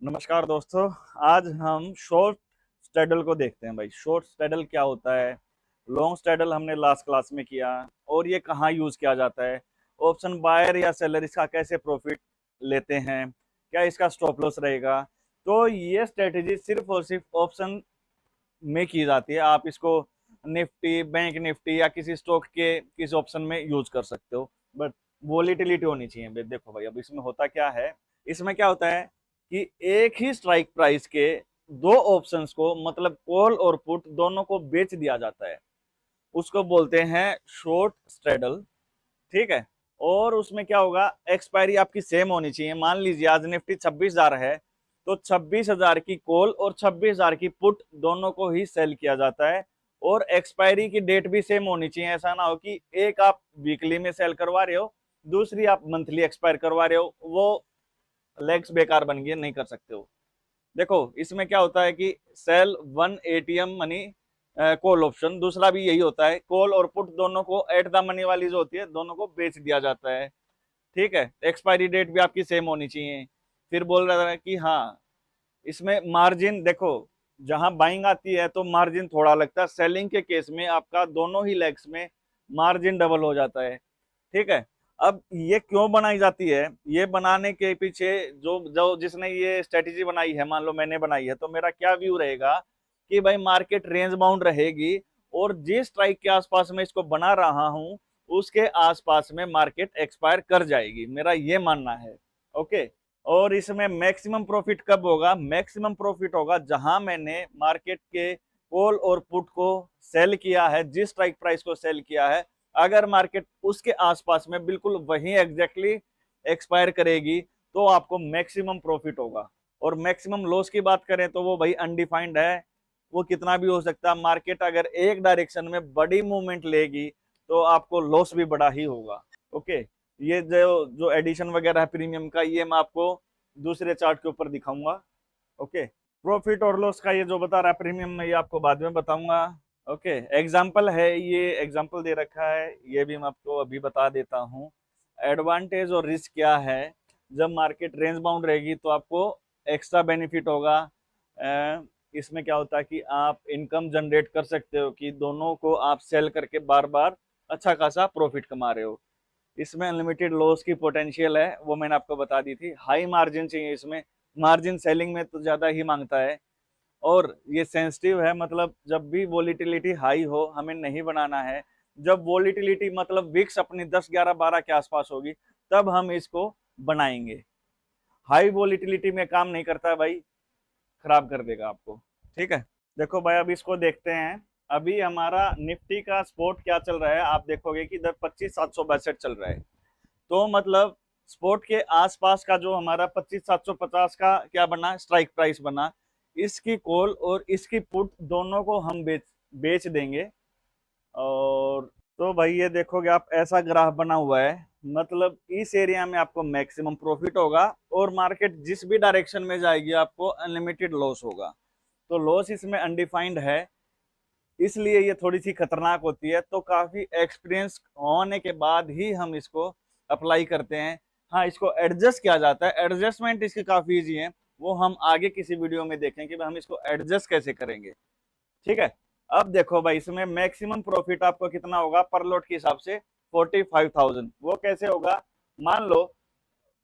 नमस्कार दोस्तों। आज हम शॉर्ट स्ट्रैडल को देखते हैं। भाई शॉर्ट स्ट्रैडल क्या होता है, लॉन्ग स्ट्रैडल हमने लास्ट क्लास में किया, और ये कहाँ यूज किया जाता है, ऑप्शन बायर या सेलर इसका कैसे प्रॉफिट लेते हैं, क्या इसका स्टॉप लॉस रहेगा। तो ये स्ट्रेटेजी सिर्फ और सिर्फ ऑप्शन में की जाती है। आप इसको निफ्टी, बैंक निफ्टी या किसी स्टॉक के किसी ऑप्शन में यूज कर सकते हो, बट वोलेटिलिटी होनी चाहिए। देखो भाई, अब इसमें होता क्या है, इसमें क्या होता है कि एक ही स्ट्राइक प्राइस के दो ऑप्शंस को, मतलब कॉल और पुट दोनों को बेच दिया जाता है, उसको बोलते हैं शॉर्ट स्ट्रेडल। ठीक है। और उसमें क्या होगा, एक्सपायरी आपकी सेम होनी चाहिए। मान लीजिए आज निफ्टी 26,000 है, तो 26,000 की कॉल और 26,000 की पुट दोनों को ही सेल किया जाता है, और एक्सपायरी की डेट भी सेम होनी चाहिए। ऐसा ना हो कि एक आप वीकली में सेल करवा रहे हो, दूसरी आप मंथली एक्सपायर करवा रहे हो, वो लेग्स बेकार बन गए, नहीं कर सकते हो। देखो इसमें क्या होता है कि sell one ATM money call option, दूसरा भी यही होता है, कॉल और पुट दोनों को एट द मनी वाली जो होती है दोनों को बेच दिया जाता है। ठीक है। एक्सपायरी डेट भी आपकी सेम होनी चाहिए। फिर बोल रहा था कि हाँ, इसमें मार्जिन देखो, जहां बाइंग आती है तो मार्जिन थोड़ा लगता है, सेलिंग के केस में आपका दोनों ही लेग्स में मार्जिन डबल हो जाता है। ठीक है। अब ये क्यों बनाई जाती है, ये बनाने के पीछे जो जो जिसने ये स्ट्रेटेजी बनाई है, मान लो मैंने बनाई है, तो मेरा क्या व्यू रहेगा कि भाई मार्केट रेंज बाउंड रहेगी, और जिस स्ट्राइक के आसपास में इसको बना रहा हूं उसके आसपास में मार्केट एक्सपायर कर जाएगी, मेरा ये मानना है। ओके। और इसमें मैक्सिमम प्रॉफिट कब होगा, मैक्सिमम प्रॉफिट होगा जहां मैंने मार्केट के कॉल और पुट को सेल किया है, जिस स्ट्राइक प्राइस को सेल किया है, अगर मार्केट उसके आसपास में बिल्कुल वही एग्जैक्टली एक्सपायर करेगी तो आपको मैक्सिमम प्रॉफिट होगा। और मैक्सिमम लॉस की बात करें तो वो भाई अनडिफाइंड है, वो कितना भी हो सकता है। मार्केट अगर एक डायरेक्शन में बड़ी मूवमेंट लेगी तो आपको लॉस भी बड़ा ही होगा। ओके। ये जो जो एडिशन वगैरह है प्रीमियम का, ये मैं आपको दूसरे चार्ट के ऊपर दिखाऊंगा। ओके। प्रॉफिट और लॉस का ये जो बता रहा है प्रीमियम में, ये आपको बाद में बताऊंगा। ओके। एग्जाम्पल है, ये एग्जाम्पल दे रखा है, ये भी मैं आपको अभी बता देता हूँ। एडवांटेज और रिस्क क्या है, जब मार्केट रेंज बाउंड रहेगी तो आपको एक्स्ट्रा बेनिफिट होगा। इसमें क्या होता है कि आप इनकम जनरेट कर सकते हो, कि दोनों को आप सेल करके बार बार अच्छा खासा प्रॉफिट कमा रहे हो। इसमें अनलिमिटेड लॉस की पोटेंशियल है, वो मैंने आपको बता दी थी। हाई मार्जिन चाहिए इसमें, मार्जिन सेलिंग में तो ज्यादा ही मांगता है। और ये सेंसिटिव है, मतलब जब भी वोलेटिलिटी हाई हो हमें नहीं बनाना है। जब वोलेटिलिटी मतलब विक्स अपनी 10, 11, 12 के आसपास होगी तब हम इसको बनाएंगे। हाई वोलेटिलिटी में काम नहीं करता है भाई, खराब कर देगा आपको। ठीक है। देखो भाई, अब इसको देखते हैं। अभी हमारा निफ्टी का स्पॉट क्या चल रहा है, आप देखोगे कि इधर 25,762 चल रहा है। तो मतलब स्पॉट के आसपास का जो हमारा 25,750 का क्या बना, स्ट्राइक प्राइस बना, इसकी कॉल और इसकी पुट दोनों को हम बेच बेच देंगे। और तो भाई ये देखोगे आप, ऐसा ग्राफ बना हुआ है, मतलब इस एरिया में आपको मैक्सिमम प्रॉफिट होगा, और मार्केट जिस भी डायरेक्शन में जाएगी आपको अनलिमिटेड लॉस होगा। तो लॉस इसमें अनडिफाइंड है, इसलिए ये थोड़ी सी खतरनाक होती है। तो काफी एक्सपीरियंस होने के बाद ही हम इसको अप्लाई करते हैं। हाँ, इसको एडजस्ट किया जाता है, एडजस्टमेंट इसकी काफी इजी है, वो हम आगे किसी वीडियो में देखें कि हम इसको एडजस्ट कैसे करेंगे। ठीक है। अब देखो भाई, इसमें मैक्सिमम प्रॉफिट आपको कितना होगा पर लॉट के हिसाब से, 45,000। वो कैसे होगा, मान लो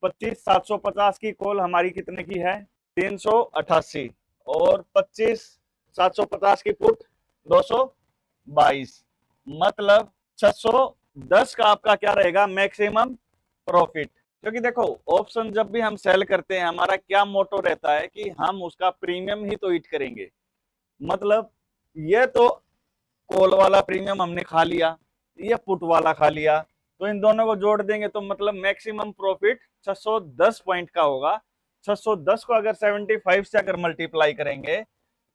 25,750 की कॉल हमारी कितने की है, 388, और 25,750 की पुट 222, मतलब 610 का आपका क्या रहेगा, मैक्सिमम प्रॉफिट। क्योंकि देखो, ऑप्शन जब भी हम सेल करते हैं हमारा क्या मोटो रहता है कि हम उसका प्रीमियम ही तो ईट करेंगे। मतलब ये तो कॉल वाला प्रीमियम हमने खा लिया, ये पुट वाला खा लिया, तो इन दोनों को जोड़ देंगे तो मतलब मैक्सिमम प्रॉफिट 610 पॉइंट का होगा। 610 को अगर 75 से अगर मल्टीप्लाई करेंगे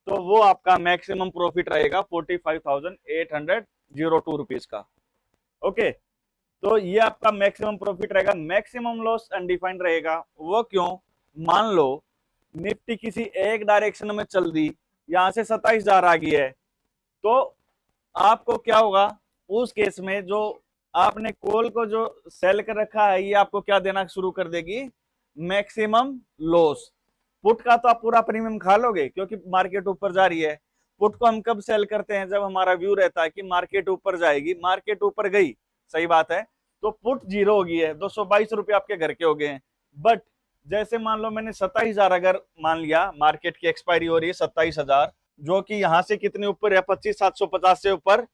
तो वो आपका मैक्सिमम प्रॉफिट रहेगा 45,802 रुपीज का। ओके। तो ये आपका मैक्सिमम प्रॉफिट रहेगा। मैक्सिमम लॉस अनडिफाइंड रहेगा। वो क्यों, मान लो निफ्टी किसी एक डायरेक्शन में चल दी, यहां से 27,000 आ गई है, तो आपको क्या होगा, उस केस में जो आपने कॉल को जो सेल कर रखा है ये आपको क्या देना शुरू कर देगी, मैक्सिमम लॉस। पुट का तो आप पूरा प्रीमियम खा लोगे क्योंकि मार्केट ऊपर जा रही है। पुट को हम कब सेल करते हैं, जब हमारा व्यू रहता है कि मार्केट ऊपर जाएगी, मार्केट ऊपर गई, सही बात है, तो पुट जीरो हो गई है, 222 रुपये आपके घर के हो गए हैं। बट जैसे मान लो मैंने 27,000 अगर मान लिया, मार्केट की एक्सपायरी हो रही है 27,000, जो कि यहां से कितने ऊपर है, 25,750 से ऊपर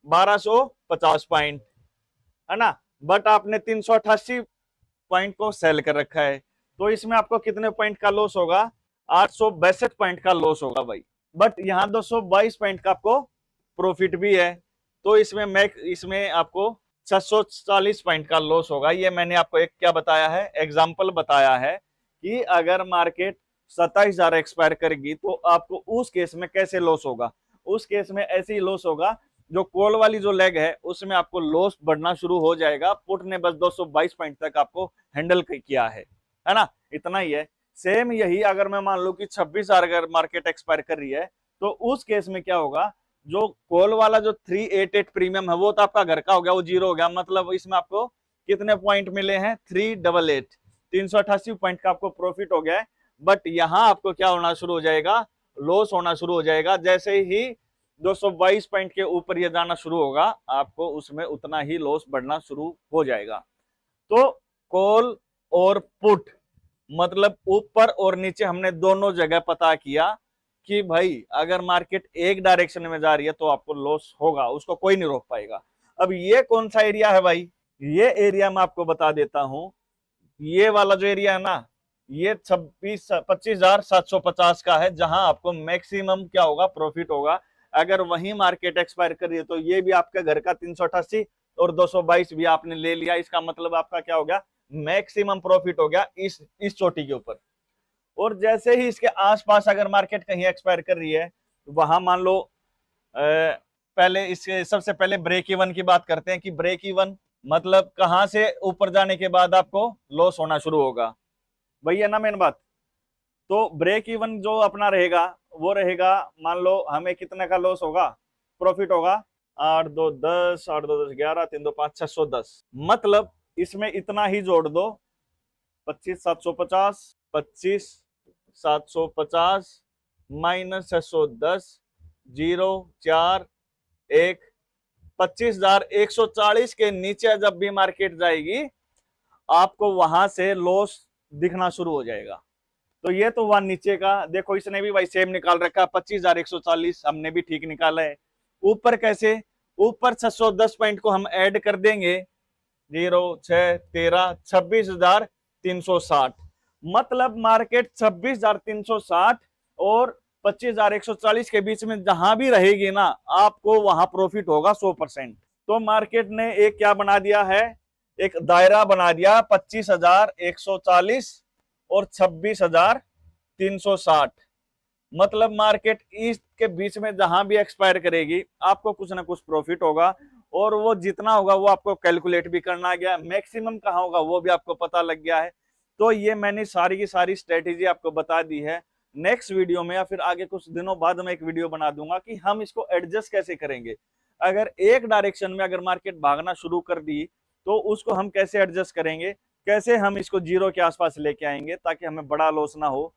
1250 पॉइंट, है ना। बट आपने 388 पॉइंट को सेल कर रखा है, तो इसमें आपको कितने पॉइंट का लॉस होगा, 862 पॉइंट का लॉस होगा भाई। बट यहाँ 222 पॉइंट का आपको प्रॉफिट भी है, तो इसमें आपको 640 पॉइंट का लॉस होगा। ये मैंने आपको एक क्या बताया है, एग्जाम्पल बताया है कि अगर मार्केट 27,000 एक्सपायर करेगी तो आपको उस केस में कैसे लॉस होगा। उस केस में ऐसे ही लॉस होगा, जो कॉल वाली जो लेग है उसमें आपको लॉस बढ़ना शुरू हो जाएगा। पुट ने बस 222 पॉइंट तक आपको हैंडल किया है ना, इतना ही है। सेम यही अगर मैं मान लू कि 26,000 अगर मार्केट एक्सपायर कर रही है, तो उस केस में क्या होगा, जो कॉल वाला जो 388 प्रीमियम है वो तो आपका घर का हो गया, वो जीरो हो गया। मतलब इसमें आपको कितने पॉइंट मिले हैं, 388, 388 पॉइंट का आपको प्रॉफिट हो गया है। बट यहां आपको क्या होना शुरू हो जाएगा, लॉस होना शुरू हो जाएगा। जैसे ही 222 पॉइंट के ऊपर ये जाना शुरू होगा, आपको उसमें उतना ही लॉस बढ़ना शुरू हो जाएगा। तो कॉल और पुट मतलब ऊपर और नीचे हमने दोनों जगह पता किया कि भाई अगर मार्केट एक डायरेक्शन में जा रही है तो आपको लॉस होगा, उसको कोई नहीं रोक पाएगा। अब ये कौन सा एरिया है भाई, ये एरिया मैं आपको बता देता हूं। ये वाला जो एरिया है ना, ये 25,750 का है, जहां आपको मैक्सिमम क्या होगा, प्रॉफिट होगा। अगर वही मार्केट एक्सपायर कर रही है तो ये भी आपका घर का 388 और 222 भी आपने ले लिया, इसका मतलब आपका क्या हो गया, मैक्सिमम प्रॉफिट हो गया इस चोटी के ऊपर। और जैसे ही इसके आसपास अगर मार्केट कहीं एक्सपायर कर रही है, वहां मान लो पहले इसके सबसे पहले ब्रेक इवन की बात करते हैं कि ब्रेक इवन मतलब कहां से ऊपर जाने के बाद आपको लॉस होना शुरू होगा, वही है ना मेन बात। तो ब्रेक इवन जो अपना रहेगा वो रहेगा, मान लो हमें कितने का लॉस होगा, प्रॉफिट होगा 8 2 10, 8 2 10 11, 3 2 5 610। मतलब इसमें इतना ही जोड़ दो, 25,750, 25,750 माइनस 610, 0 4 1, 25,140 के नीचे जब भी मार्केट जाएगी आपको वहां से लॉस दिखना शुरू हो जाएगा। तो ये तो हुआ नीचे का, देखो इसने भी भाई सेम निकाल रखा, 25,140 हमने भी ठीक निकाला है। ऊपर कैसे, ऊपर 610 पॉइंट को हम ऐड कर देंगे, 0 6 13, 26,360। मतलब मार्केट 26,360 और 25,140 के बीच में जहां भी रहेगी ना, आपको वहां प्रॉफिट होगा 100%। तो मार्केट ने एक क्या बना दिया है, एक दायरा बना दिया, 25,140 और 26,360। मतलब मार्केट ईस्ट के बीच में जहां भी एक्सपायर करेगी आपको कुछ ना कुछ प्रॉफिट होगा, और वो जितना होगा वो आपको कैलकुलेट भी करना गया, मैक्सिमम कहां होगा वो भी आपको पता लग गया है। तो ये मैंने सारी की सारी स्ट्रेटेजी आपको बता दी है। नेक्स्ट वीडियो में या फिर आगे कुछ दिनों बाद में एक वीडियो बना दूंगा कि हम इसको एडजस्ट कैसे करेंगे। अगर एक डायरेक्शन में अगर मार्केट भागना शुरू कर दी तो उसको हम कैसे एडजस्ट करेंगे, कैसे हम इसको जीरो के आसपास लेके आएंगे ताकि हमें बड़ा लॉस ना हो।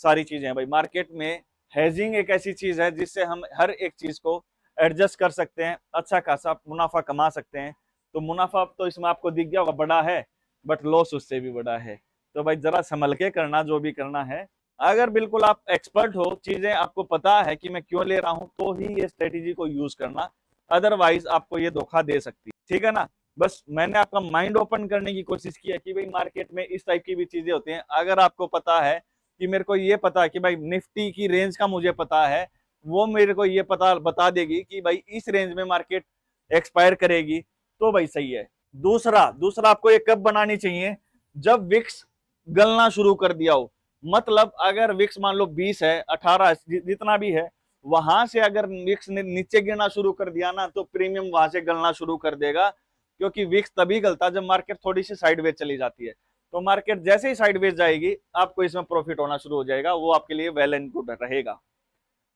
सारी चीजें भाई मार्केट में हेजिंग एक ऐसी चीज है जिससे हम हर एक चीज को एडजस्ट कर सकते हैं, अच्छा खासा मुनाफा कमा सकते हैं। तो मुनाफा तो इसमें आपको दिख गया बड़ा है, बट लॉस उससे भी बड़ा है। तो भाई जरा संभल के करना जो भी करना है। अगर बिल्कुल आप एक्सपर्ट हो, चीजें आपको पता है कि मैं क्यों ले रहा हूं, तो ही ये स्ट्रेटेजी को यूज करना, अदरवाइज आपको ये धोखा दे सकती है, ठीक है ना। बस मैंने आपका माइंड ओपन करने की कोशिश की है कि भाई मार्केट में इस टाइप की भी चीजें होती हैं। अगर आपको पता है कि मेरे को ये पता है कि भाई निफ्टी की रेंज का मुझे पता है, वो मेरे को ये पता बता देगी कि भाई इस रेंज में मार्केट एक्सपायर करेगी, तो भाई सही है। दूसरा दूसरा आपको ये कब बनानी चाहिए, जब विक्स गलना शुरू कर दिया हो। मतलब अगर विक्स मान लो 20 है, 18 जितना भी है, वहां से अगर विक्स ने नीचे गिरना शुरू कर दिया ना, तो प्रीमियम वहां से गलना शुरू कर देगा। क्योंकि विक्स तभी गलता जब मार्केट थोड़ी सी साइडवेज चली जाती है। तो मार्केट जैसे ही साइडवेज जाएगी आपको इसमें प्रॉफिट होना शुरू हो जाएगा, वो आपके लिए वेल एंड गुड रहेगा।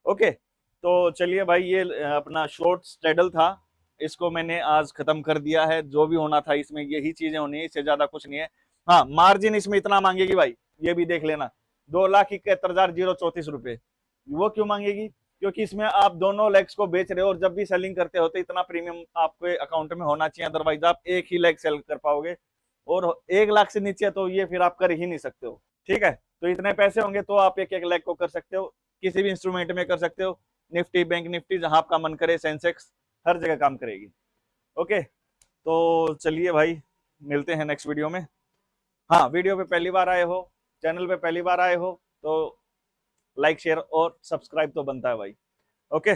ओके, तो चलिए भाई, ये अपना शॉर्ट स्ट्रेडल था, इसको मैंने आज खत्म कर दिया है। जो भी होना था इसमें यही चीजें होनी है, इससे ज्यादा कुछ नहीं है। हाँ, मार्जिन इसमें इतना मांगेगी भाई, ये भी देख लेना, 2,71,034 रुपए। वो क्यों मांगेगी? क्योंकि इसमें आप दोनों लेग्स को बेच रहे हो और जब भी सेलिंग करते हो तो इतना प्रीमियम आपके अकाउंट में होना चाहिए, अदरवाइज आप एक ही लेग सेल कर पाओगे, और 1 लाख से नीचे तो ये फिर आप कर ही नहीं सकते हो। ठीक है, तो इतने पैसे होंगे तो आप एक एक लेग को कर सकते हो, किसी भी इंस्ट्रूमेंट में कर सकते हो, निफ्टी, बैंक निफ्टी, जहां आपका मन करे, सेंसेक्स, हर जगह काम करेगी। ओके, तो चलिए भाई, मिलते हैं नेक्स्ट वीडियो में। हाँ, वीडियो पे पहली बार आए हो, चैनल पे पहली बार आए हो, तो लाइक शेयर और सब्सक्राइब तो बनता है भाई। ओके।